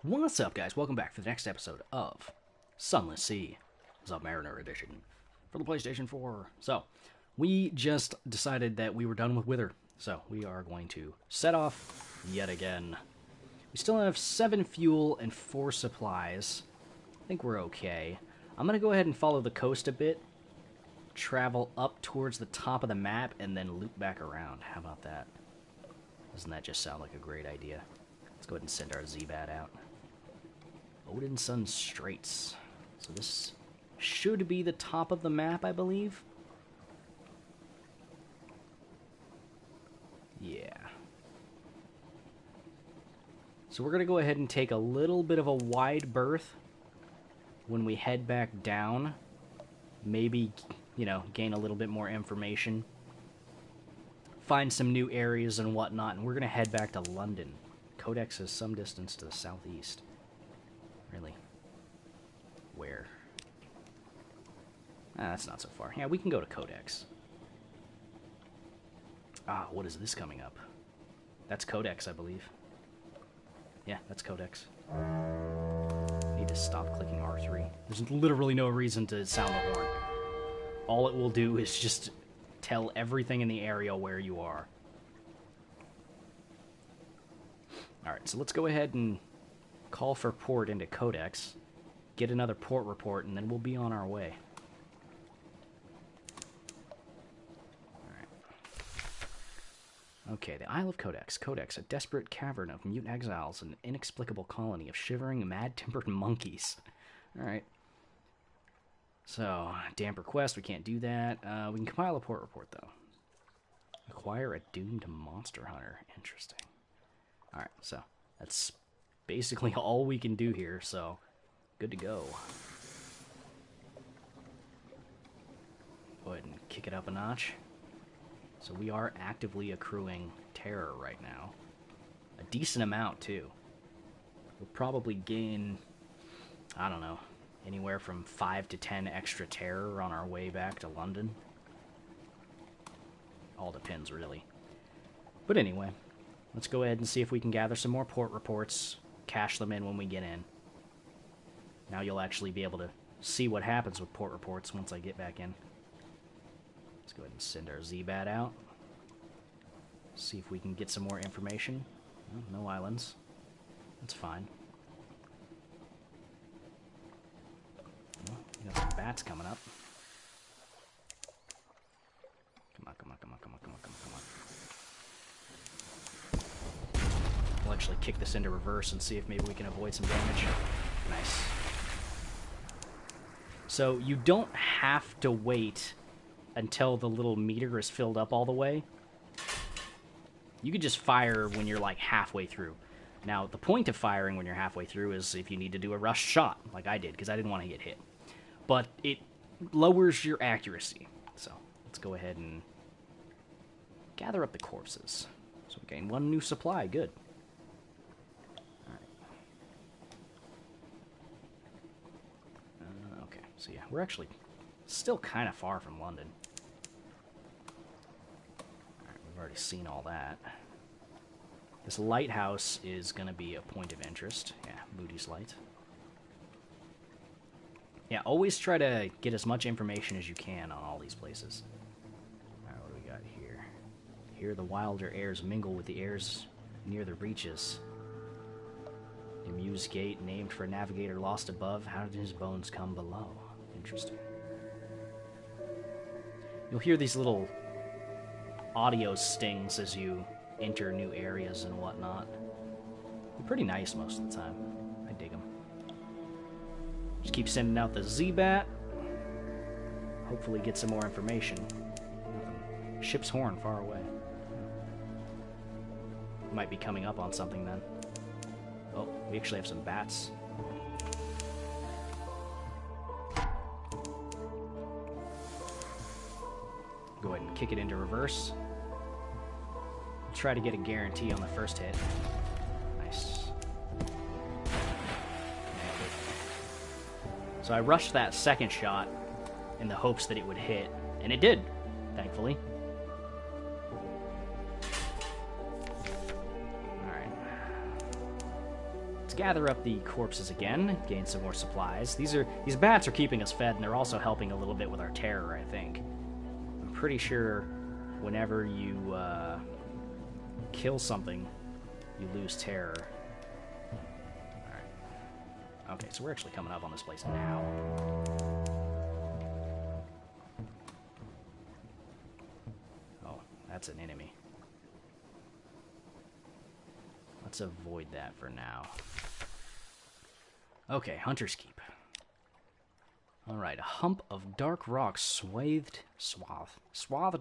What's up, guys? Welcome back for the next episode of Sunless Sea, Zubmariner edition for the PlayStation 4. So, we just decided that we were done with Wither, so we are going to set off yet again. We still have 7 fuel and 4 supplies. I think we're okay. I'm going to go ahead and follow the coast a bit, travel up towards the top of the map, and then loop back around. How about that? Doesn't that just sound like a great idea? Let's go ahead and send our Z-Bat out. Odinson Straits. So this should be the top of the map, I believe. Yeah. So we're going to go ahead and take a little bit of a wide berth when we head back down. Maybe, you know, gain a little bit more information. Find some new areas and whatnot, and we're going to head back to London. Codex is some distance to the southeast. Really? Where? Ah, that's not so far. Yeah, we can go to Codex. Ah, what is this coming up? That's Codex, I believe. Yeah, that's Codex. Need to stop clicking R3. There's literally no reason to sound the horn. All it will do is just tell everything in the area where you are. Alright, so let's go ahead and call for port into Codex, get another port report, and then we'll be on our way. Alright. Okay, the Isle of Codex. Codex, a desperate cavern of mute exiles, an inexplicable colony of shivering, mad-tempered monkeys. Alright. So, damp request, we can't do that. We can compile a port report, though. Acquire a doomed monster hunter. Interesting. Alright, so that's basically all we can do here, so good to go. Go ahead and kick it up a notch. So we are actively accruing terror right now. A decent amount, too. We'll probably gain, I don't know, anywhere from 5 to 10 extra terror on our way back to London. All depends, really. But anyway, let's go ahead and see if we can gather some more port reports, cash them in when we get in. Now you'll actually be able to see what happens with port reports once I get back in. Let's go ahead and send our Z-Bat out. See if we can get some more information. Well, no islands. That's fine. Well, we got some bats coming up. Come on, come on, come on, come on, come on, come on, come on. We'll actually kick this into reverse and see if maybe we can avoid some damage. Nice. So you don't have to wait until the little meter is filled up all the way. You could just fire when you're like halfway through. Now, the point of firing when you're halfway through is if you need to do a rush shot, like I did, because I didn't want to get hit. But it lowers your accuracy. So let's go ahead and gather up the corpses. So we gain 1 new supply. Good. Okay, so yeah, we're actually still kind of far from London. Alright, we've already seen all that. This lighthouse is going to be a point of interest. Yeah, Moody's Light. Yeah, always try to get as much information as you can on all these places. Alright, what do we got here? Here the wilder airs mingle with the airs near the reaches. The Muse Gate, named for a navigator lost above. How did his bones come below? Interesting. You'll hear these little audio stings as you enter new areas and whatnot. They're pretty nice most of the time. I dig them. Just keep sending out the Z-Bat. Hopefully get some more information. Nothing. Ship's horn far away. Might be coming up on something then. Oh, we actually have some bats. Go ahead and kick it into reverse. Try to get a guarantee on the first hit. Nice. So I rushed that second shot in the hopes that it would hit, and it did, thankfully. gather up the corpses again, gain some more supplies. These bats are keeping us fed, and they're also helping a little bit with our terror, I think. I'm pretty sure whenever you kill something, you lose terror. Alright. Okay, so we're actually coming up on this place now. Oh, that's an enemy. Let's avoid that for now. Okay, Hunter's Keep. Alright, a hump of dark rock swathed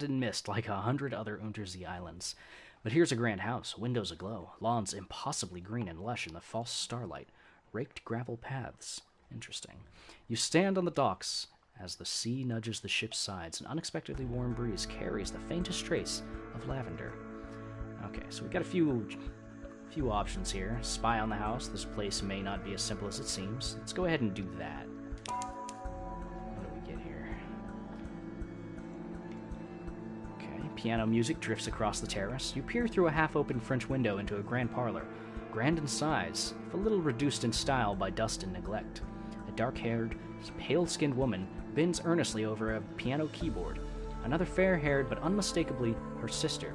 in mist like 100 other Unterzee islands. But here's a grand house, windows aglow, lawns impossibly green and lush in the false starlight, raked gravel paths. Interesting. You stand on the docks as the sea nudges the ship's sides. An unexpectedly warm breeze carries the faintest trace of lavender. Okay, so we've got a few options here. Spy on the house. This place may not be as simple as it seems. Let's go ahead and do that. What do we get here? Okay, piano music drifts across the terrace. You peer through a half-open French window into a grand parlor. Grand in size, if a little reduced in style by dust and neglect. A dark-haired, pale-skinned woman bends earnestly over a piano keyboard. Another fair-haired but unmistakably her sister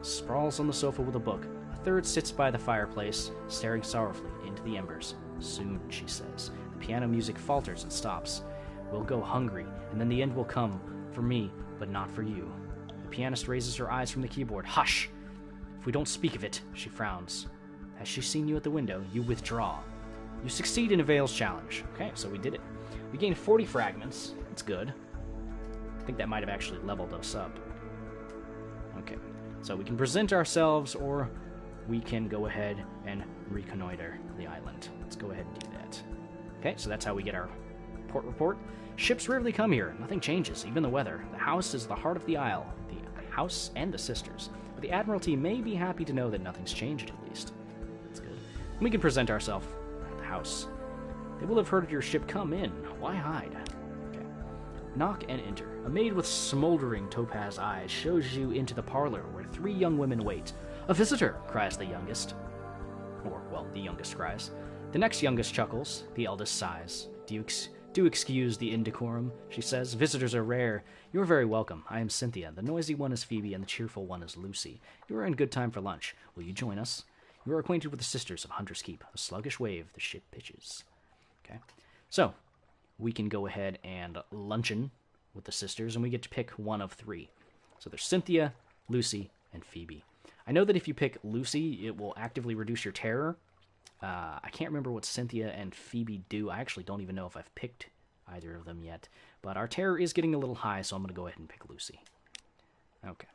sprawls on the sofa with a book. Third sits by the fireplace, staring sorrowfully into the embers. Soon, she says. The piano music falters and stops. We'll go hungry, and then the end will come, for me, but not for you. The pianist raises her eyes from the keyboard. Hush! If we don't speak of it, she frowns. Has she seen you at the window? You withdraw. You succeed in a Veil's challenge. Okay, so we did it. We gained 40 fragments. That's good. I think that might have actually leveled us up. Okay, so we can present ourselves, or we can go ahead and reconnoiter the island. Let's go ahead and do that. Okay, so that's how we get our port report. Ships rarely come here. Nothing changes, even the weather. The house is the heart of the isle, the house and the sisters. But the Admiralty may be happy to know that nothing's changed, at least. That's good. We can present ourselves at the house. They will have heard your ship come in. Why hide? Okay. Knock and enter. A maid with smoldering topaz eyes shows you into the parlor where 3 young women wait. A visitor, cries the youngest. Or, well, the youngest cries. The next youngest chuckles. The eldest sighs. Do excuse the indecorum, she says. Visitors are rare. You are very welcome. I am Cynthia. The noisy one is Phoebe, and the cheerful one is Lucy. You are in good time for lunch. Will you join us? You are acquainted with the sisters of Hunter's Keep. A sluggish wave, the ship pitches. Okay. So, we can go ahead and luncheon with the sisters, and we get to pick one of 3. So there's Cynthia, Lucy, and Phoebe. I know that if you pick Lucy, it will actively reduce your terror. I can't remember what Cynthia and Phoebe do. I actually don't even know if I've picked either of them yet. But our terror is getting a little high, so I'm going to go ahead and pick Lucy. Okay.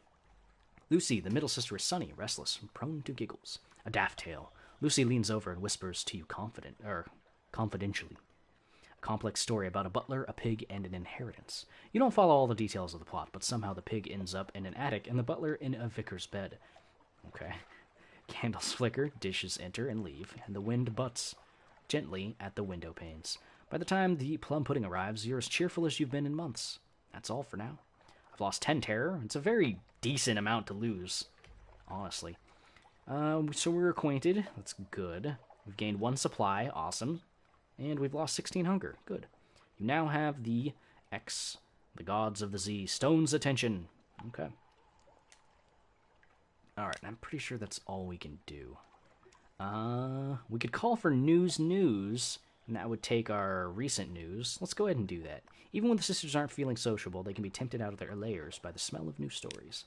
Lucy, the middle sister, is sunny, restless, and prone to giggles. A daft tale. Lucy leans over and whispers to you confidentially. A complex story about a butler, a pig, and an inheritance. You don't follow all the details of the plot, but somehow the pig ends up in an attic and the butler in a vicar's bed. Okay. Candles flicker, dishes enter and leave, and the wind butts gently at the window panes. By the time the plum pudding arrives, you're as cheerful as you've been in months. That's all for now. I've lost 10 terror. It's a very decent amount to lose, honestly. So we're acquainted. That's good. We've gained 1 supply. Awesome. And we've lost 16 hunger. Good. You now have the X, the gods of the Z, Stone's attention. Okay. Alright, I'm pretty sure that's all we can do. We could call for news, and that would take our recent news. Let's go ahead and do that. Even when the sisters aren't feeling sociable, they can be tempted out of their lairs by the smell of new stories.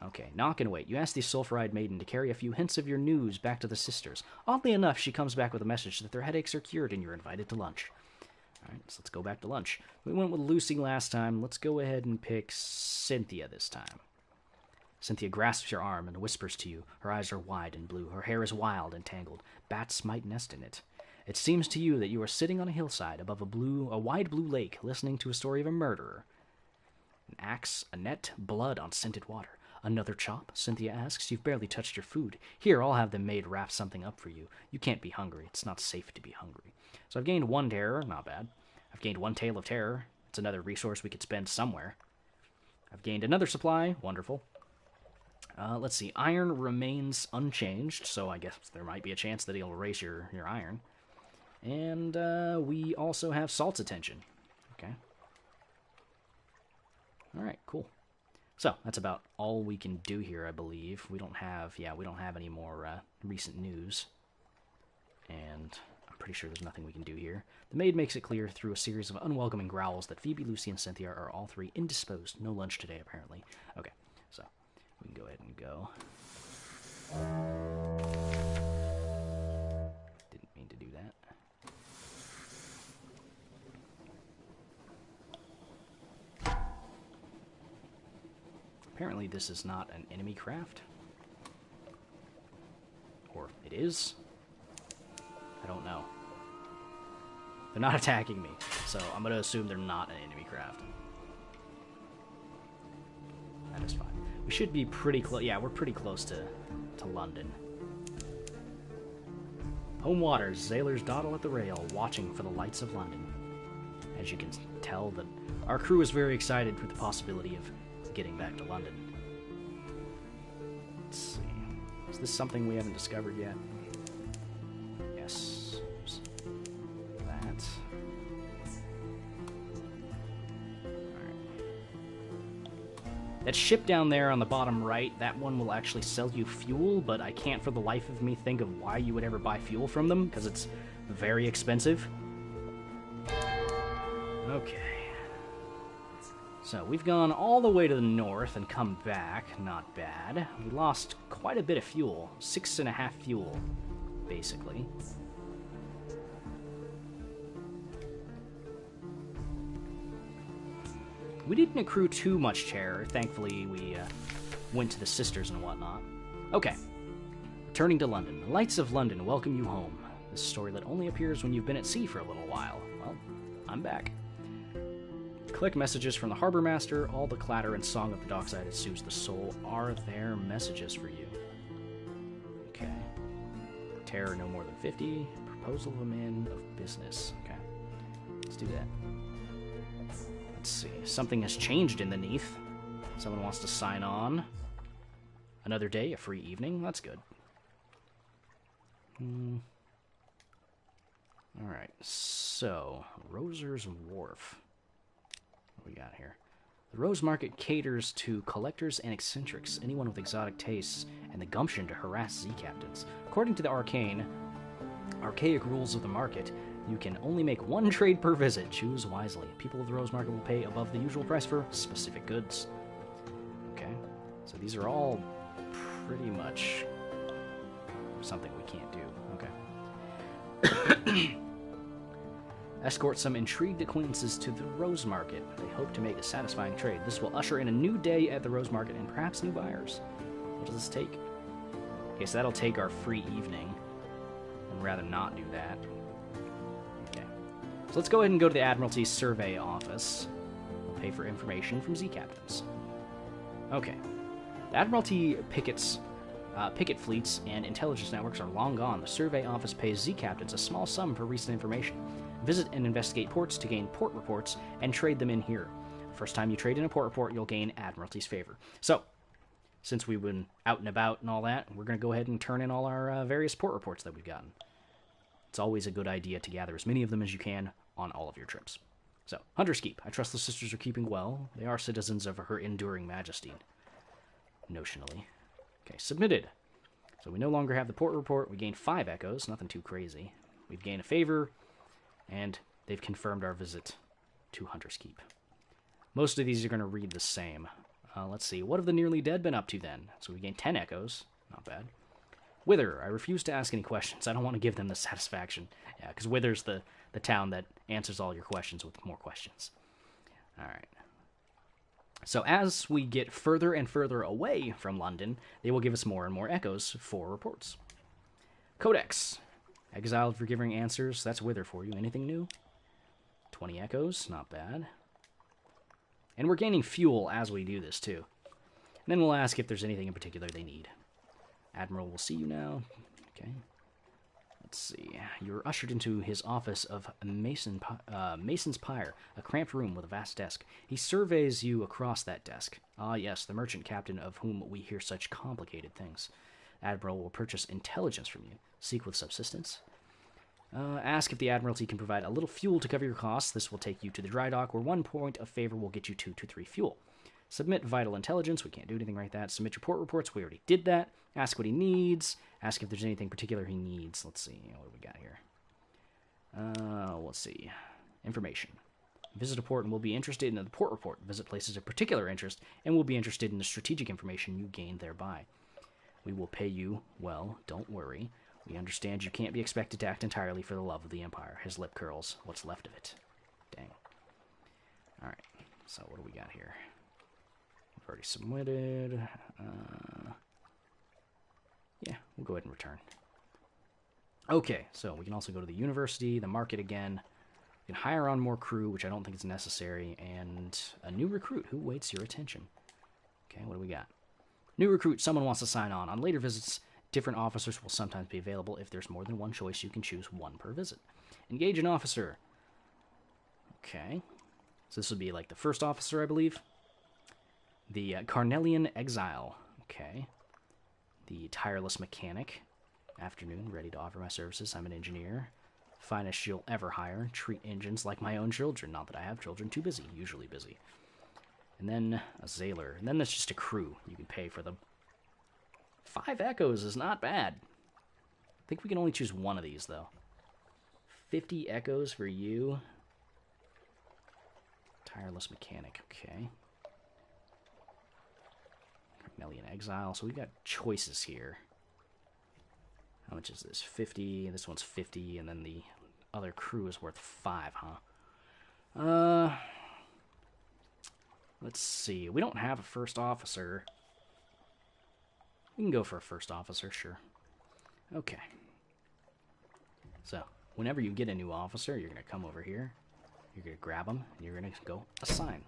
Okay, knock and wait. You ask the sulphuride maiden to carry a few hints of your news back to the sisters. Oddly enough, she comes back with a message that their headaches are cured and you're invited to lunch. Alright, so let's go back to lunch. We went with Lucy last time. Let's go ahead and pick Cynthia this time. Cynthia grasps your arm and whispers to you. Her eyes are wide and blue. Her hair is wild and tangled. Bats might nest in it. It seems to you that you are sitting on a hillside above a wide blue lake, listening to a story of a murderer. An axe, a net, blood on scented water. Another chop? Cynthia asks. You've barely touched your food. Here, I'll have the maid wrap something up for you. You can't be hungry. It's not safe to be hungry. So I've gained 1 terror. Not bad. I've gained 1 tale of terror. It's another resource we could spend somewhere. I've gained another supply. Wonderful. Let's see. Iron remains unchanged, so I guess there might be a chance that he'll erase your iron. And we also have salt's attention. Okay. Alright, cool. So, that's about all we can do here, I believe. We don't have any more recent news. And I'm pretty sure there's nothing we can do here. The maid makes it clear through a series of unwelcoming growls that Phoebe, Lucy, and Cynthia are all three indisposed. No lunch today, apparently. Okay, so we can go ahead and go. Didn't mean to do that. Apparently this is not an enemy craft. Or it is? I don't know. They're not attacking me, so I'm going to assume they're not an enemy craft. That is fine. We should be pretty close. Yeah, we're pretty close to London. Home waters, sailors dawdle at the rail, watching for the lights of London. As you can tell, that our crew is very excited with the possibility of getting back to London. Let's see. Is this something we haven't discovered yet? Yes. That. Alright. That ship down there on the bottom right, that one will actually sell you fuel, but I can't for the life of me think of why you would ever buy fuel from them, because it's very expensive. Okay. So, we've gone all the way to the north and come back. Not bad. We lost quite a bit of fuel. 6.5 fuel, basically. We didn't accrue too much terror. Thankfully, we went to the sisters and whatnot. Okay. Returning to London. The lights of London welcome you home. This storylet only appears when you've been at sea for a little while. Well, I'm back. Collect messages from the harbor master. All the clatter and song of the dockside that soothes the soul are their messages for you. Okay. Terror no more than 50. Proposal of a man of business. Okay. Let's do that. Let's see. Something has changed in the Neath. Someone wants to sign on. Another day, a free evening. That's good. Alright. So, Roser's Wharf. What we got here? The Rose Market caters to collectors and eccentrics, anyone with exotic tastes and the gumption to harass Z-captains. According to the arcaic rules of the market, you can only make one trade per visit. Choose wisely. People of the Rose Market will pay above the usual price for specific goods. Okay, so these are all pretty much something we can't do. Okay. Escort some intrigued acquaintances to the Rose Market. They hope to make a satisfying trade. This will usher in a new day at the Rose Market and perhaps new buyers. What does this take? Okay, so that'll take our free evening. I'd rather not do that. Okay. So let's go ahead and go to the Admiralty Survey Office. We'll pay for information from Z-captains. Okay. The Admiralty picket fleets and intelligence networks are long gone. The Survey Office pays Z-captains a small sum for recent information. Visit and investigate ports to gain port reports and trade them in here. First time you trade in a port report, you'll gain Admiralty's favor. So, since we've been out and about and all that, we're going to go ahead and turn in all our various port reports that we've gotten. It's always a good idea to gather as many of them as you can on all of your trips. So, Hunter's Keep. I trust the sisters are keeping well. They are citizens of her enduring majesty. Notionally. Okay, submitted. So we no longer have the port report. We gained 5 echoes. Nothing too crazy. We've gained a favor. And they've confirmed our visit to Hunter's Keep. Most of these are going to read the same. Let's see. What have the nearly dead been up to then? So we gained 10 echoes. Not bad. Wither. I refuse to ask any questions. I don't want to give them the satisfaction. Yeah, because Wither's the town that answers all your questions with more questions. Alright. So as we get further and further away from London, they will give us more and more echoes for reports. Codex. Exiled for giving answers. That's Wither for you. Anything new? 20 echoes. Not bad. And we're gaining fuel as we do this, too. And then we'll ask if there's anything in particular they need. Admiral will see you now. Okay. Let's see. You're ushered into his office of Mason's Pyre, a cramped room with a vast desk. He surveys you across that desk. Ah, yes, the merchant captain of whom we hear such complicated things. Admiral will purchase intelligence from you. Seek with subsistence. Ask if the Admiralty can provide a little fuel to cover your costs. This will take you to the dry dock, where 1 point of favor will get you 2 to 3 fuel. Submit vital intelligence. We can't do anything like that. Submit your port reports. We already did that. Ask what he needs. Ask if there's anything particular he needs. Let's see. What do we got here? Let's see. Information. Visit a port and will be interested in the port report. Visit places of particular interest and will be interested in the strategic information you gain thereby. We will pay you well. Don't worry. We understand you can't be expected to act entirely for the love of the Empire. His lip curls. What's left of it. Dang. Alright. So what do we got here? We've already submitted. Yeah, we'll go ahead and return. Okay, so we can also go to the university, the market again. We can hire on more crew, which I don't think is necessary, and a new recruit who waits your attention. Okay, what do we got? New recruit, someone wants to sign on. On later visits, different officers will sometimes be available. If there's more than one choice, you can choose one per visit. Engage an officer. Okay, so this would be like the first officer, I believe. The Carnelian Exile. Okay. The Tireless Mechanic. Afternoon, ready to offer my services. I'm an engineer. Finest you'll ever hire. Treat engines like my own children. Not that I have children. Too busy. Usually busy. And then a Sailor. And then there's just a crew. You can pay for them. 5 echoes is not bad. I think we can only choose one of these, though. 50 echoes for you. Tireless Mechanic. Okay. Carnelian Exile. So we got choices here. How much is this? 50. This one's 50, and then the other crew is worth 5, huh? Let's see. We don't have a first officer. We can go for a first officer, sure. Okay. So, whenever you get a new officer, you're going to come over here. You're going to grab them, and you're going to go assign.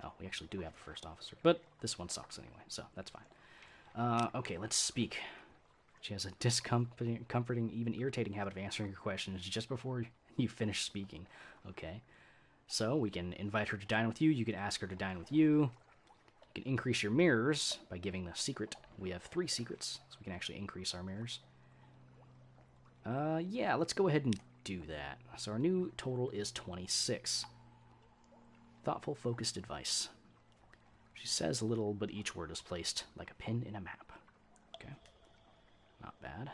Oh, we actually do have a first officer, but this one sucks anyway, so that's fine. Okay, let's speak. She has a discomforting, even irritating habit of answering your questions just before you finish speaking. Okay, so we can invite her to dine with you. You can ask her to dine with you. You can increase your mirrors by giving the secret. We have 3 secrets, so we can actually increase our mirrors. Yeah, let's go ahead and do that. So our new total is 26. Thoughtful, focused advice. She says a little, but each word is placed like a pin in a map. Okay. Not bad.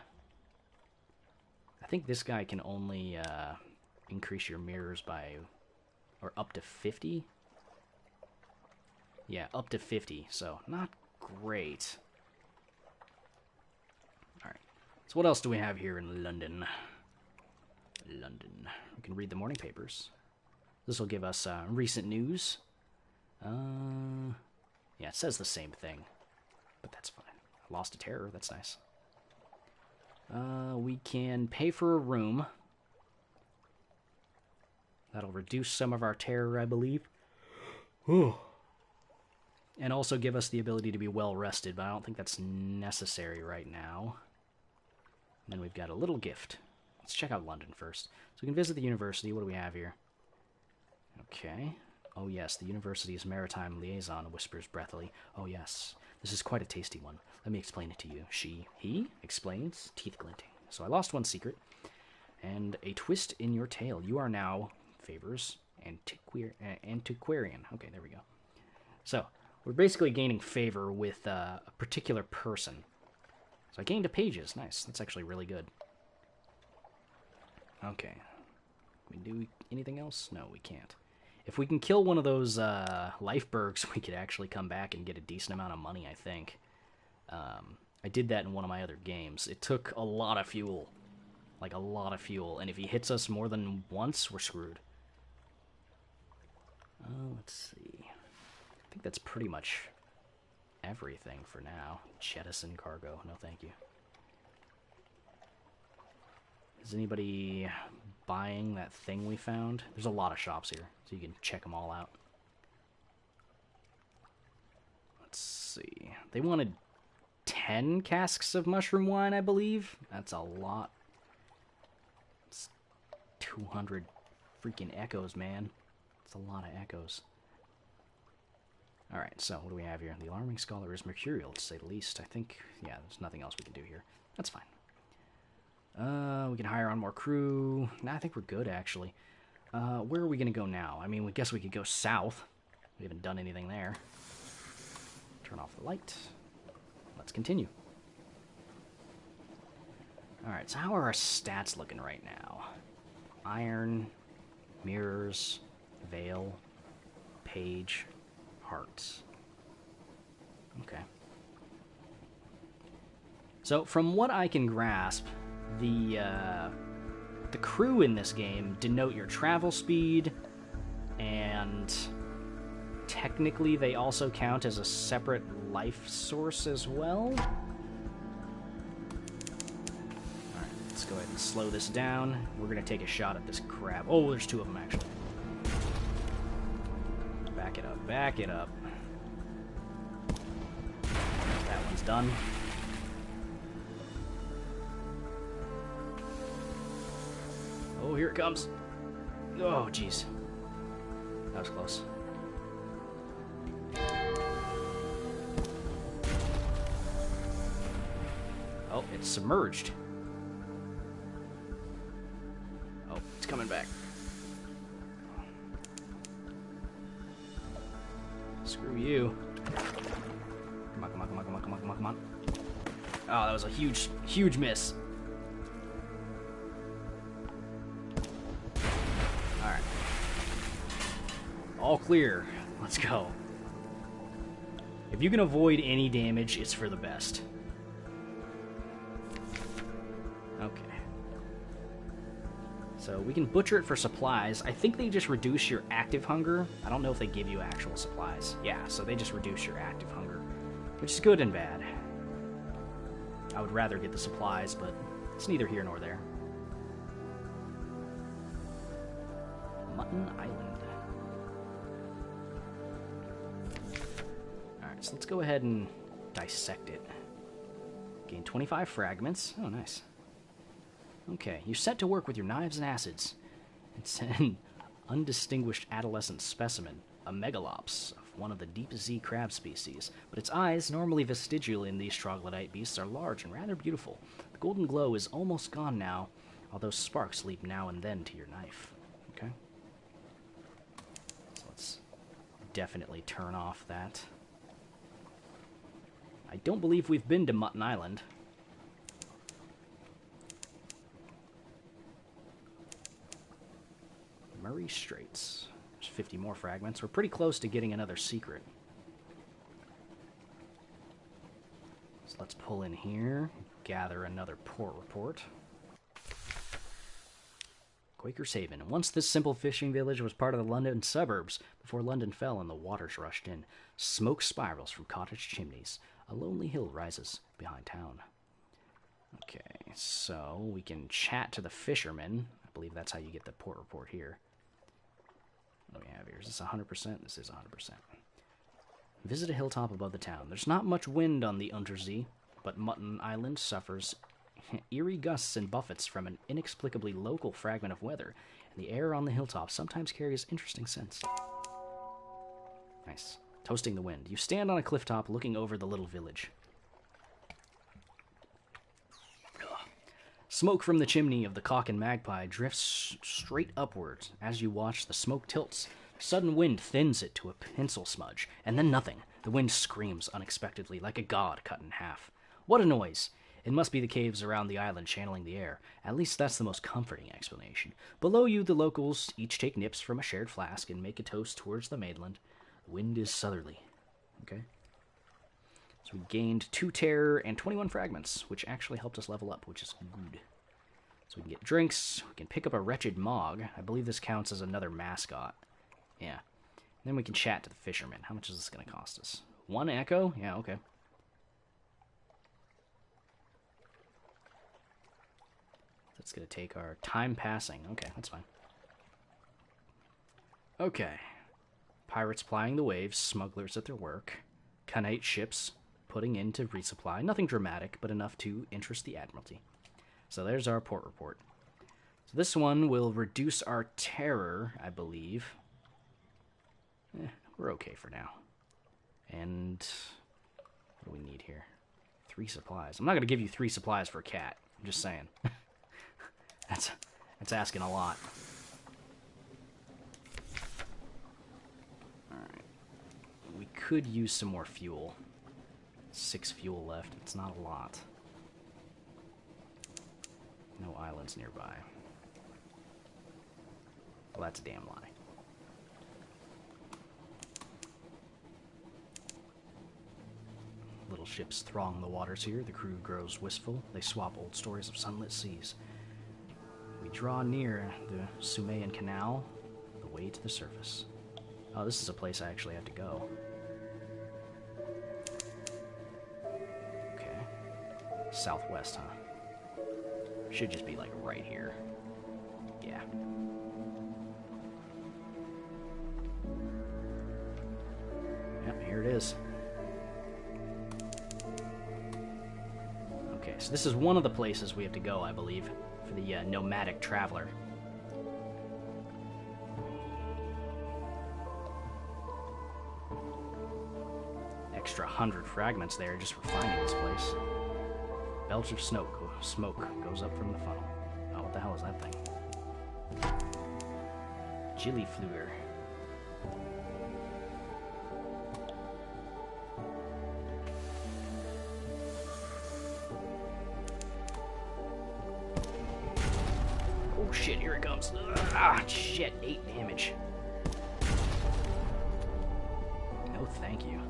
I think this guy can only increase your mirrors by, or up to 50? Yeah, up to 50, so not great. Alright, so what else do we have here in London? London. We can read the morning papers. This will give us recent news. Yeah, it says the same thing, but that's fine. I lost a terror, that's nice. We can pay for a room. That'll reduce some of our terror, I believe. And also give us the ability to be well rested, but I don't think that's necessary right now. And then we've got a little gift. Let's check out London first. So we can visit the university. What do we have here? Okay. Oh yes, the university's maritime liaison whispers breathily. Oh yes, this is quite a tasty one. Let me explain it to you. He explains, teeth glinting. So I lost one secret. And a twist in your tale. You are now, favors, antiquarian. Okay, there we go. So, we're basically gaining favor with a particular person. So I gained a pages. Nice. That's actually really good. Okay. Can we do anything else? No, we can't. If we can kill one of those Lifebergs, we could actually come back and get a decent amount of money, I think. I did that in one of my other games. It took a lot of fuel. Like, a lot of fuel. And if he hits us more than once, we're screwed. Let's see. I think that's pretty much everything for now. Jettison cargo. No, thank you. Is anybody buying that thing we found? There's a lot of shops here, so you can check them all out. Let's see. They wanted 10 casks of mushroom wine, I believe. That's a lot. 200 freaking echoes, man. It's a lot of echoes. Alright, so what do we have here? The alarming scholar is mercurial, to say the least. I think, yeah, there's nothing else we can do here. That's fine. We can hire on more crew. Nah, I think we're good, actually. Where are we going to go now? I mean, we guess we could go south. We haven't done anything there. Turn off the light. Let's continue. Alright, so how are our stats looking right now? Iron, mirrors, veil, page, hearts. Okay. So, from what I can grasp, the crew in this game denote your travel speed, and technically they also count as a separate life source as well. Alright, let's go ahead and slow this down. We're going to take a shot at this crab. Oh, there's two of them, actually. Back it up, back it up. That one's done. Oh, here it comes. Oh, jeez. That was close. Oh, it's submerged. Oh, it's coming back. Screw you. Come on, come on, come on, come on, come on, come on, come on. Oh, that was a huge, huge miss. Alright. All clear. Let's go. If you can avoid any damage, it's for the best. Okay. So we can butcher it for supplies. I think they just reduce your active hunger. I don't know if they give you actual supplies. Yeah, so they just reduce your active hunger, which is good and bad. I would rather get the supplies, but it's neither here nor there. Mutton Island. Alright, so let's go ahead and dissect it. Gain 25 fragments. Oh, nice. Okay, you're set to work with your knives and acids. It's an undistinguished adolescent specimen, a megalops, of one of the deep sea crab species, but its eyes, normally vestigial in these troglodyte beasts, are large and rather beautiful. The golden glow is almost gone now, although sparks leap now and then to your knife. Okay? So let's definitely turn off that. I don't believe we've been to Mutton Island. Murray Straits. There's 50 more fragments. We're pretty close to getting another secret. So let's pull in here, gather another port report. Quaker's Haven. Once this simple fishing village was part of the London suburbs, before London fell and the waters rushed in. Smoke spirals from cottage chimneys. A lonely hill rises behind town. Okay, so we can chat to the fishermen. I believe that's how you get the port report here. What do we have here? Is this 100%? This is 100%. Visit a hilltop above the town. There's not much wind on the Unterzee, but Mutton Island suffers eerie gusts and buffets from an inexplicably local fragment of weather, and the air on the hilltop sometimes carries interesting scents. Nice. Toasting the wind. You stand on a cliff top looking over the little village. Smoke from the chimney of the Cock and Magpie drifts straight upwards. As you watch, the smoke tilts. Sudden wind thins it to a pencil smudge, and then nothing. The wind screams unexpectedly, like a god cut in half. What a noise! It must be the caves around the island channeling the air. At least that's the most comforting explanation. Below you, the locals each take nips from a shared flask and make a toast towards the mainland. The wind is southerly. Okay. So we gained 2 terror and 21 fragments, which actually helped us level up, which is good. So we can get drinks, we can pick up a wretched mog. I believe this counts as another mascot. Yeah. And then we can chat to the fishermen. How much is this going to cost us? 1 echo? Yeah, okay. That's going to take our time passing. Okay, that's fine. Okay. Pirates plying the waves, smugglers at their work, Khanate ships putting in to resupply. Nothing dramatic, but enough to interest the Admiralty. So there's our port report. So this one will reduce our terror, I believe. We're okay for now. And what do we need here? 3 supplies. I'm not going to give you 3 supplies for a cat. I'm just saying. That's asking a lot. Alright. We could use some more fuel. 6 fuel left. It's not a lot. No islands nearby. Well, that's a damn lie. Little ships throng the waters here. The crew grows wistful. They swap old stories of sunlit seas. We draw near the Sumayan Canal, the way to the surface. Oh, this is a place I actually have to go. Okay. Southwest, huh? Should just be, like, right here. Yeah. Yep, here it is. Okay, so this is one of the places we have to go, I believe, for the nomadic traveler. Extra 100 fragments there just for finding this place. Belch of smoke goes up from the funnel. Oh, what the hell is that thing? Gillifluer. Oh shit, here it comes. Ah, shit, 8 damage. No, thank you.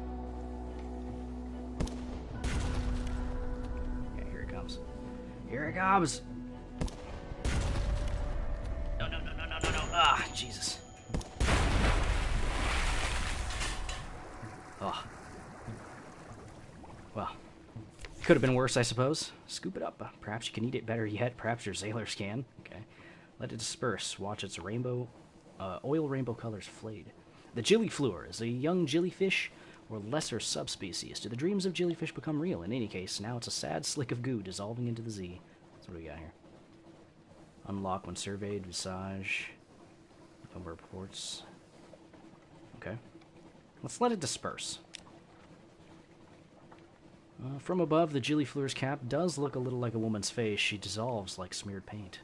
Yeah, here it comes. Here it comes! No. Ah, Jesus. Oh. Well, could have been worse, I suppose. Scoop it up. Perhaps you can eat it better yet. Perhaps your sailors can. Okay. Let it disperse. Watch its rainbow, oil rainbow colors fade. The gillifluer is a young jellyfish or lesser subspecies. Do the dreams of jellyfish become real? In any case, now it's a sad slick of goo dissolving into the Z. That's what we got here. Unlock when surveyed. Visage. Number reports. Okay. Let's let it disperse. From above, the gillifluer's cap does look a little like a woman's face. She dissolves like smeared paint.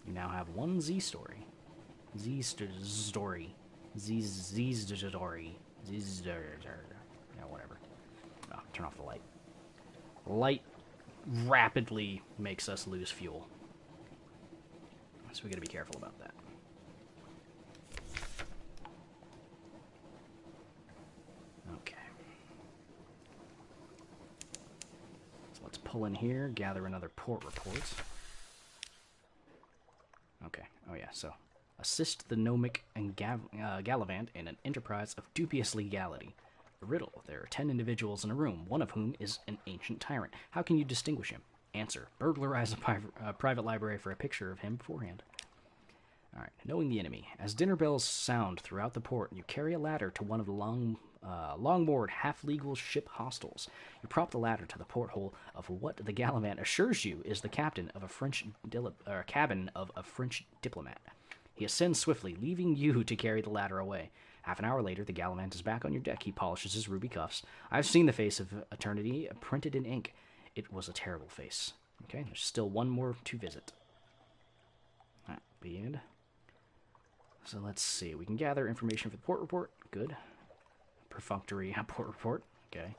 You now have one Z story. Z story. Z story. Yeah, whatever. Oh, turn off the light. Light rapidly makes us lose fuel. So we gotta be careful about that. Okay. So let's pull in here, gather another port report. Okay. Oh yeah, so assist the Nomic and Gallivant in an enterprise of dubious legality. A riddle. There are 10 individuals in a room, one of whom is an ancient tyrant. How can you distinguish him? Answer. Burglarize a private library for a picture of him beforehand. Alright, knowing the enemy. As dinner bells sound throughout the port, you carry a ladder to one of the long-moored, half-legal ship hostels. You prop the ladder to the porthole of what the Gallivant assures you is the captain of a cabin of a French diplomat. He ascends swiftly, leaving you to carry the ladder away. Half an hour later, the Gallivant is back on your deck. He polishes his ruby cuffs. I've seen the face of eternity printed in ink. It was a terrible face. Okay, there's still one more to visit. That being. So let's see. We can gather information for the port report. Good. Perfunctory port report. Okay.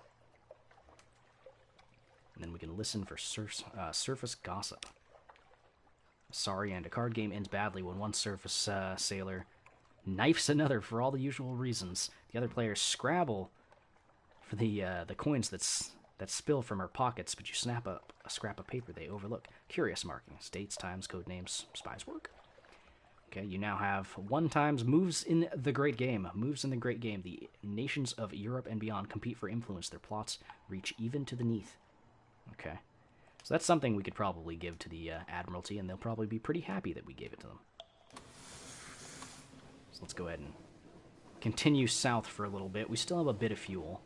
And then we can listen for surface gossip. Sorry, and a card game ends badly when one surface sailor knifes another for all the usual reasons. The other players scrabble for the coins that spill from her pockets, but you snap up a scrap of paper they overlook. Curious markings, dates, times, code names, spies work. Okay, you now have 1 times moves in the great game. Moves in the great game. The nations of Europe and beyond compete for influence. Their plots reach even to the neath. Okay. So that's something we could probably give to the Admiralty, and they'll probably be pretty happy that we gave it to them. So let's go ahead and continue south for a little bit. We still have a bit of fuel.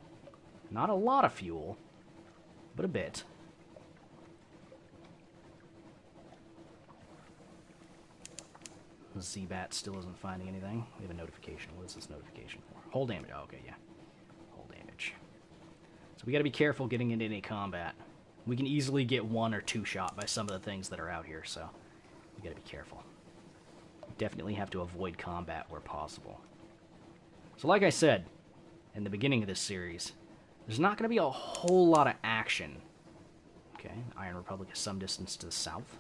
Not a lot of fuel, but a bit. Z-Bat still isn't finding anything. We have a notification. What is this notification for? Hull damage. Oh, okay, yeah. Hull damage. So we gotta be careful getting into any combat. We can easily get 1 or 2 shot by some of the things that are out here, so we gotta be careful. We definitely have to avoid combat where possible. So like I said in the beginning of this series, there's not gonna be a whole lot of action. Okay, Iron Republic is some distance to the south.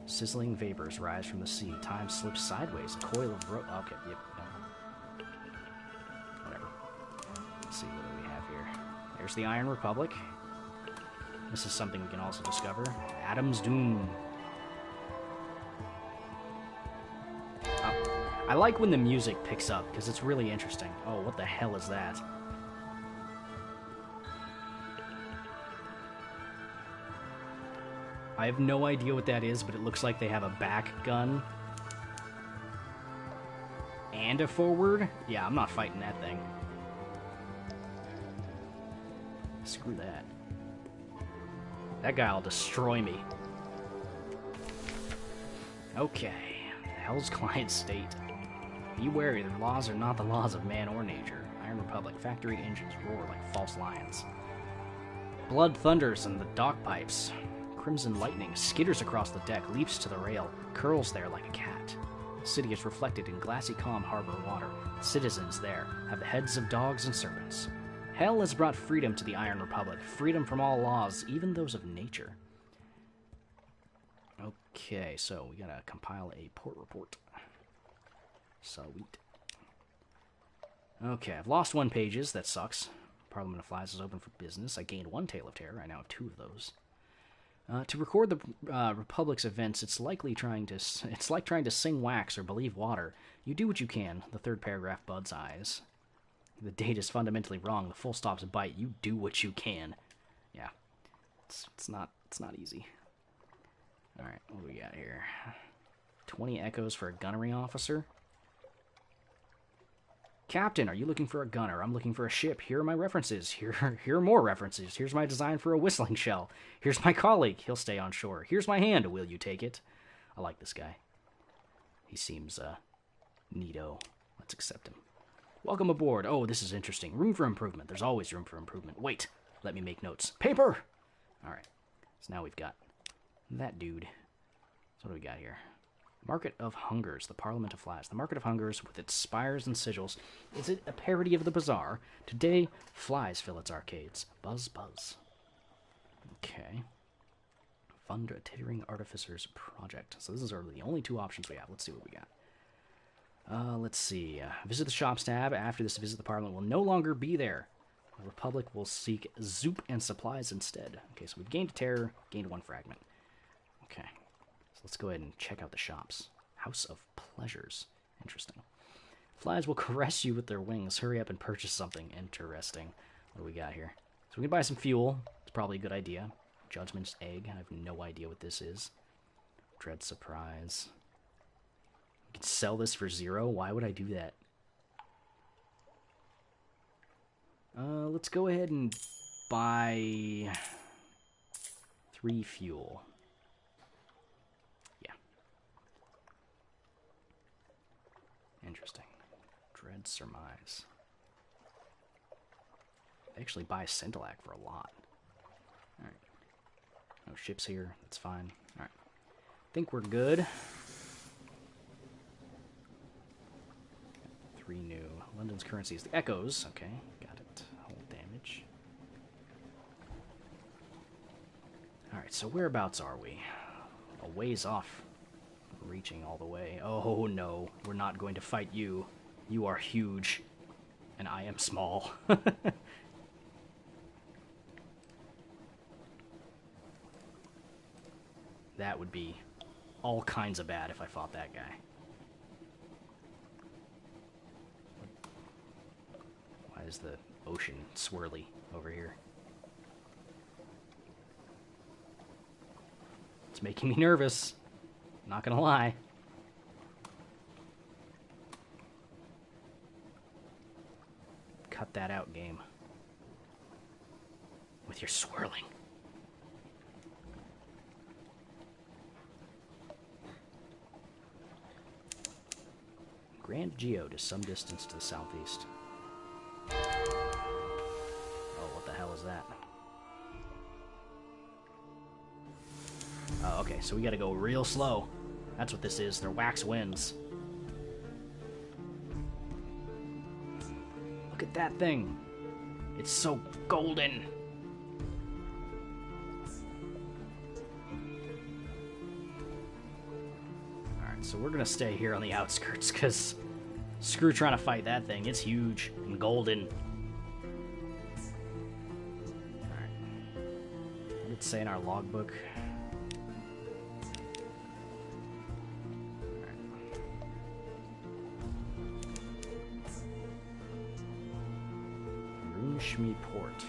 Sizzling vapors rise from the sea. Time slips sideways. A coil of rope. Okay, yep, no. Whatever. Let's see, what do we have here? There's the Iron Republic. This is something we can also discover. Adam's Doom. Oh, I like when the music picks up, because it's really interesting. Oh, what the hell is that? I have no idea what that is, but it looks like they have a back gun. And a forward? Yeah, I'm not fighting that thing. Screw that. That guy'll destroy me. Okay. The hell's Client State? Be wary, the laws are not the laws of man or nature. Iron Republic. Factory engines roar like false lions. Blood thunders in the dock pipes. Crimson lightning skitters across the deck, leaps to the rail, curls there like a cat. The city is reflected in glassy calm harbor water. Citizens there have the heads of dogs and serpents. Hell has brought freedom to the Iron Republic, freedom from all laws, even those of nature. Okay, so we gotta compile a port report. Sweet. Okay, I've lost 1 pages, that sucks. Parliament of Flies is open for business. I gained 1 Tale of Terror, I now have 2 of those. To record the Republic's events, it's like trying to sing wax or believe water. You do what you can. The 3rd paragraph, Bud's eyes. The date is fundamentally wrong. The full stops bite. You do what you can. Yeah, it's not easy. All right, what do we got here? 20 echoes for a gunnery officer. Captain, are you looking for a gunner? I'm looking for a ship. Here are my references. Here are more references. Here's my design for a whistling shell. Here's my colleague. He'll stay on shore. Here's my hand. Will you take it? I like this guy. He seems, neato. Let's accept him. Welcome aboard. Oh, this is interesting. Room for improvement. There's always room for improvement. Wait. Let me make notes. Paper! Alright. So now we've got that dude. So what do we got here? Market of Hungers, the Parliament of Flies. The Market of Hungers, with its spires and sigils, is it a parody of the bazaar? Today, flies fill its arcades. Buzz, buzz. Okay. Fund a tittering artificers project. So this is the only 2 options we have. Let's see what we got. Let's see. Visit the shops tab. After this visit, the Parliament will no longer be there. The Republic will seek zoop and supplies instead. Okay, so we've gained a terror, gained 1 fragment. Okay. Let's go ahead and check out the shops. House of Pleasures. Interesting. Flies will caress you with their wings. Hurry up and purchase something interesting. What do we got here? So we can buy some fuel. It's probably a good idea. Judgment's Egg. I have no idea what this is. Dread Surprise. We can sell this for 0. Why would I do that? Let's go ahead and buy 3 fuel. Interesting. Dread Surmise. They actually buy Scintillac for a lot. Alright. No ships here. That's fine. Alright. Think we're good. 3 new. London's currency is the Echoes. Okay. Got it. Hull damage. Alright, so whereabouts are we? A ways off. Reaching all the way. Oh no, we're not going to fight you. You are huge, and I am small. That would be all kinds of bad if I fought that guy. Why is the ocean swirly over here? It's making me nervous. Not gonna lie. Cut that out, game. With your swirling. Grand Geode is some distance to the southeast. Oh, what the hell is that? Oh, okay, so we gotta go real slow. That's what this is. They're wax winds. Look at that thing. It's so golden. Alright, so we're gonna stay here on the outskirts, because screw trying to fight that thing. It's huge and golden. Alright. What did it say in our logbook? Port.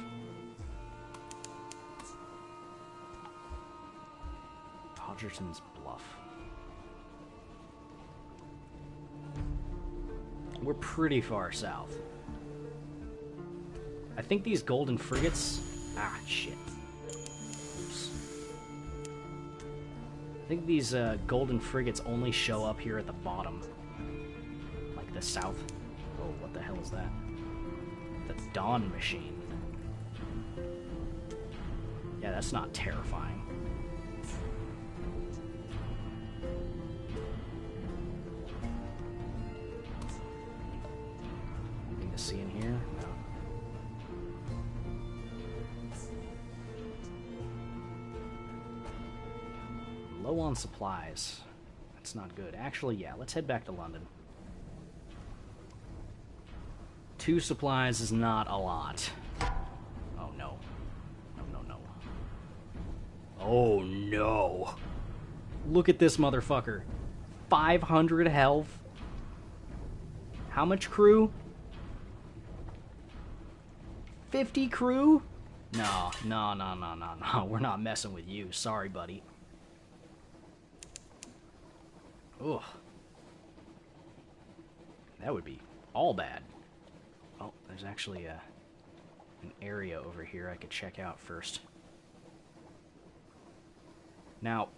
Hodgerton's Bluff. We're pretty far south. I think these golden frigates... Ah, shit. Oops. I think these golden frigates only show up here at the bottom. Like the south. Oh, what the hell is that? The Dawn Machine. Yeah, that's not terrifying. Anything to see in here? No. Low on supplies. That's not good. Actually, yeah, let's head back to London. 2 supplies is not a lot. Oh, no. No, no, no. Oh, no. Look at this motherfucker. 500 health. How much crew? 50 crew? No, no, no, no, no, no. We're not messing with you. Sorry, buddy. Ugh. That would be all bad. Oh, there's actually an area over here I could check out first. Now,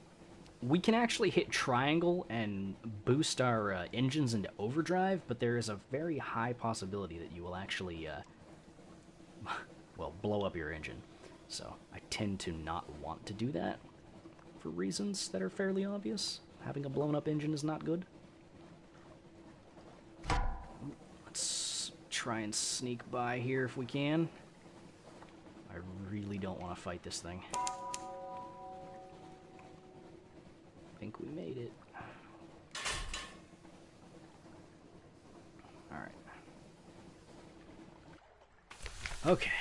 we can actually hit triangle and boost our engines into overdrive, but there is a very high possibility that you will actually, well, blow up your engine. So, I tend to not want to do that for reasons that are fairly obvious. Having a blown up engine is not good. Let's try and sneak by here if we can. I really don't want to fight this thing. I think we made it. Alright. Okay.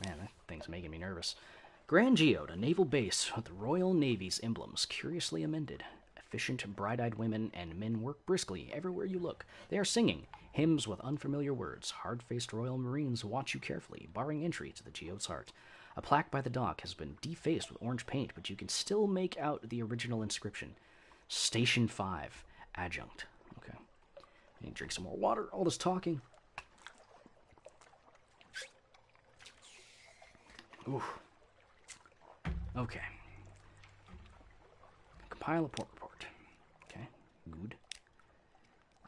Man, that thing's making me nervous. Grand Geode, a naval base with the Royal Navy's emblems curiously amended. Efficient, bright-eyed women and men work briskly everywhere you look. They are singing hymns with unfamiliar words. Hard-faced Royal Marines watch you carefully, barring entry to the Geode's heart. A plaque by the dock has been defaced with orange paint, but you can still make out the original inscription. Station 5, Adjunct. Okay. I need to drink some more water. All this talking. Ooh. Okay. Compile a port report. Okay, good.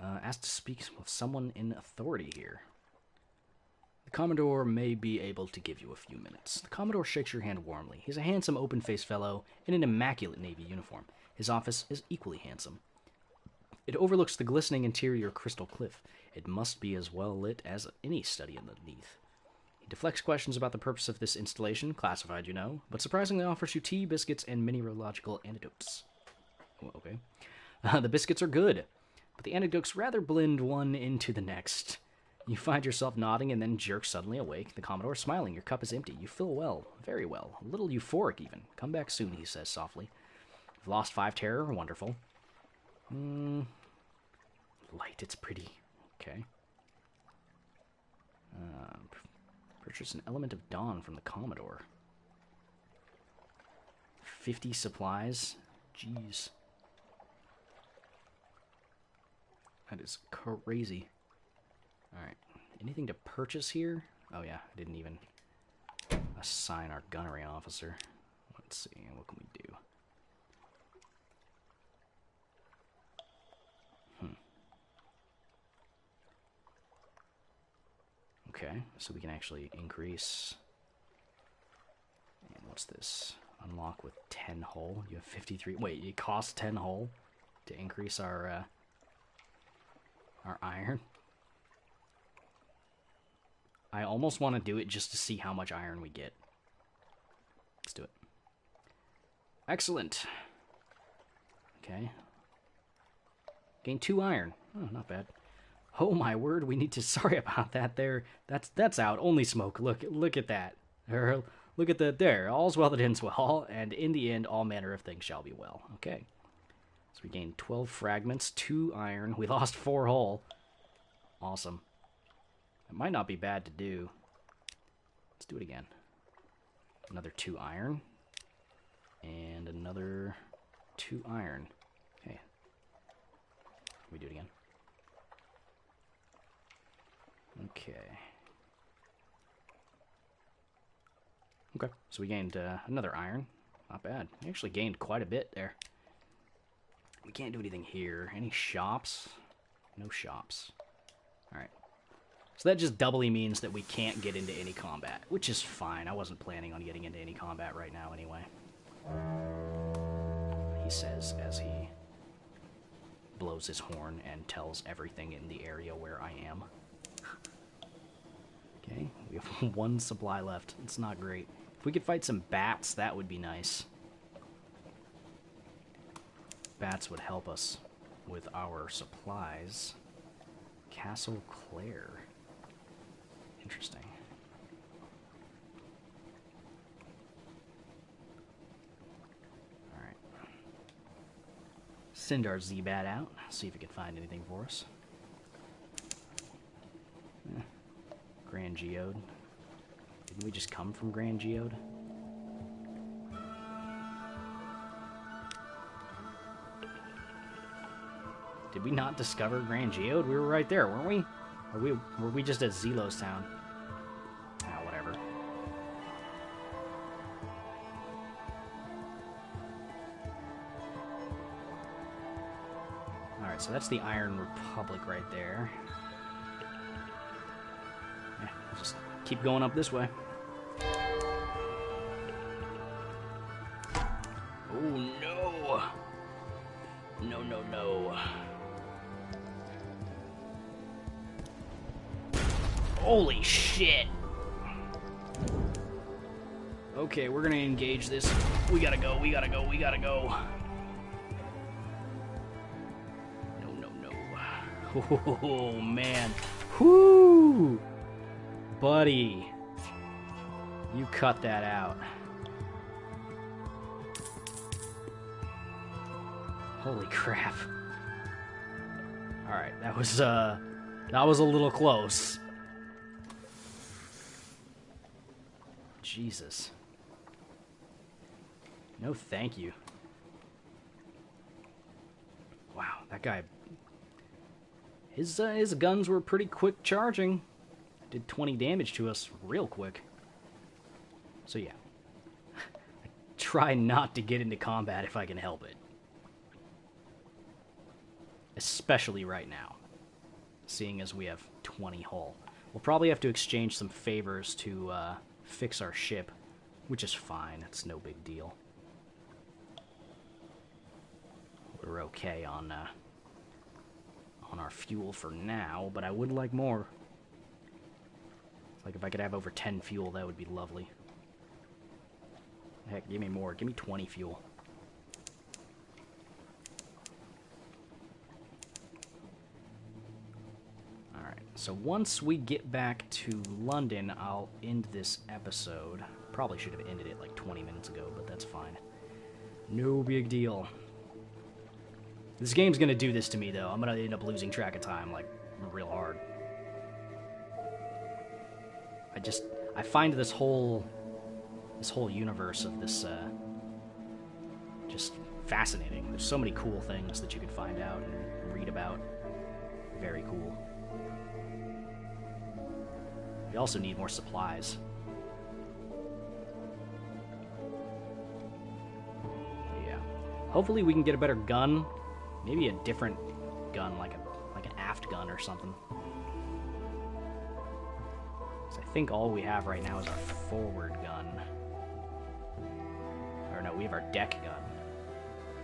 Asked to speak with someone in authority here. The Commodore may be able to give you a few minutes. The Commodore shakes your hand warmly. He's a handsome, open-faced fellow in an immaculate Navy uniform. His office is equally handsome. It overlooks the glistening interior Crystal Cliff. It must be as well lit as any study underneath. He deflects questions about the purpose of this installation, classified, you know, but surprisingly offers you tea, biscuits, and mineralogical antidotes. Oh, okay. The biscuits are good, but the anecdotes rather blend one into the next. You find yourself nodding and then jerk suddenly awake. The Commodore smiling. Your cup is empty. You feel well. Very well. A little euphoric, even. Come back soon, he says softly. You've lost 5 terror. Wonderful. Light. It's pretty. Okay. Purchase an element of dawn from the Commodore. 50 supplies? Jeez. That is crazy. Alright. Anything to purchase here? Oh yeah, I didn't even assign our gunnery officer. Let's see, what can we do? Okay, so we can actually increase. And what's this? Unlock with 10 hull. You have 53. Wait, it costs 10 hull to increase our iron. I almost want to do it just to see how much iron we get. Let's do it. Excellent. Okay. Gain 2 iron. Oh, not bad. Oh my word, we need to. Sorry about that. There, that's out. Only smoke. Look at that. Look at that there. All's well that ends well, and in the end, all manner of things shall be well. Okay. So we gained 12 fragments, 2 iron. We lost 4 hull. Awesome. It might not be bad to do. Let's do it again. Another 2 iron. And another 2 iron. Okay. Let me do it again. Okay. Okay, so we gained another iron. Not bad. We actually gained quite a bit there. We can't do anything here. Any shops? No shops. Alright. So that just doubly means that we can't get into any combat, which is fine. I wasn't planning on getting into any combat right now anyway. He says as he blows his horn and tells everything in the area where I am. Okay, we have 1 supply left. It's not great. If we could fight some bats, that would be nice. Bats would help us with our supplies. Castle Clare. Interesting. Alright. Send our Z-Bat out. See if we can find anything for us. Grand Geode. Didn't we just come from Grand Geode? Did we not discover Grand Geode? We were right there, weren't we? Or were we just at Zelos Town? Ah, whatever. Alright, so that's the Iron Republic right there. Yeah, just keep going up this way. Oh no! No, no, no. Holy shit! Okay, we're gonna engage this. We gotta go, we gotta go, we gotta go. No, no, no. Oh, man. Whoo! Buddy. You cut that out. Holy crap. Alright, that was a little close. Jesus. No thank you. Wow, that guy... His guns were pretty quick charging. Did 20 damage to us real quick. So yeah. I try not to get into combat if I can help it. Especially right now. Seeing as we have 20 hull. We'll probably have to exchange some favors to fix our ship. Which is fine. It's no big deal. We're okay on our fuel for now, but I would like more. Like if I could have over 10 fuel, that would be lovely. Heck, give me more. Give me 20 fuel. Alright, so once we get back to London, I'll end this episode. Probably should have ended it like 20 minutes ago, but that's fine. No big deal. This game's gonna do this to me, though. I'm gonna end up losing track of time, like, real hard. I find this whole universe of this, just fascinating. There's so many cool things that you could find out and read about. Very cool. We also need more supplies. But yeah. Hopefully we can get a better gun. Maybe a different gun, like an aft gun or something. think all we have right now is our forward gun. Or no, we have our deck gun.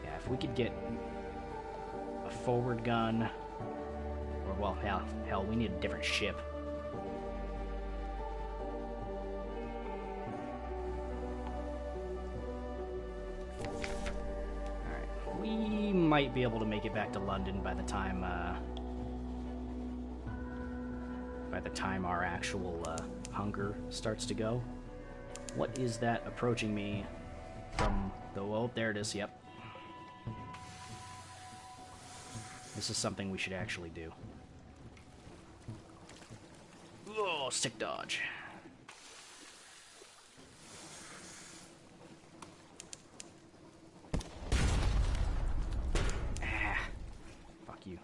Yeah, if we could get a forward gun, or well, hell, we need a different ship. Alright, we might be able to make it back to London by the time our actual hunger starts to go. What is that approaching me from the... Oh, there it is, yep. This is something we should actually do. Oh, stick dodge. Ah, fuck you.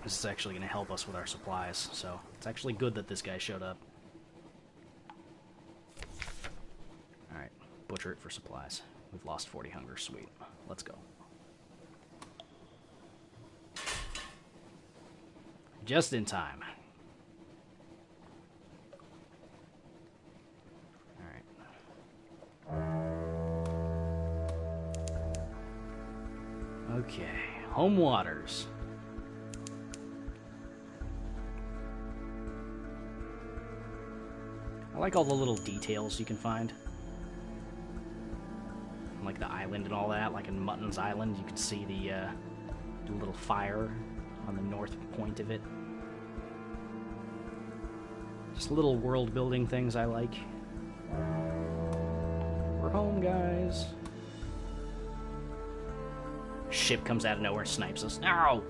This is actually going to help us with our supplies, so it's actually good that this guy showed up. Alright, butcher it for supplies. We've lost 40 hunger, sweet. Let's go. Just in time. Alright. Okay, home waters. I like all the little details you can find. Like the island and all that, like in Mutton's Island, you can see the little fire on the north point of it. Just little world-building things I like. We're home, guys. Ship comes out of nowhere and snipes us. Ow!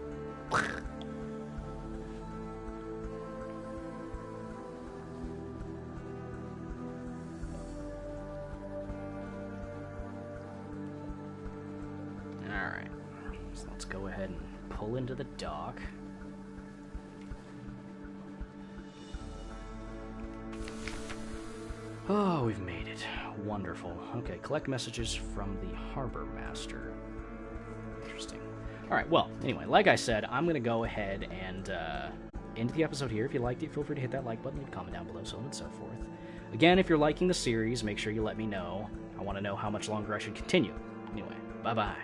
Alright, so let's go ahead and pull into the dock. Oh, we've made it. Wonderful. Okay, collect messages from the harbor master. Interesting. Alright, well, anyway, like I said, I'm going to go ahead and end the episode here. If you liked it, feel free to hit that like button, leave a comment down below, so on and so forth. Again, if you're liking the series, make sure you let me know. I want to know how much longer I should continue. Anyway, bye-bye.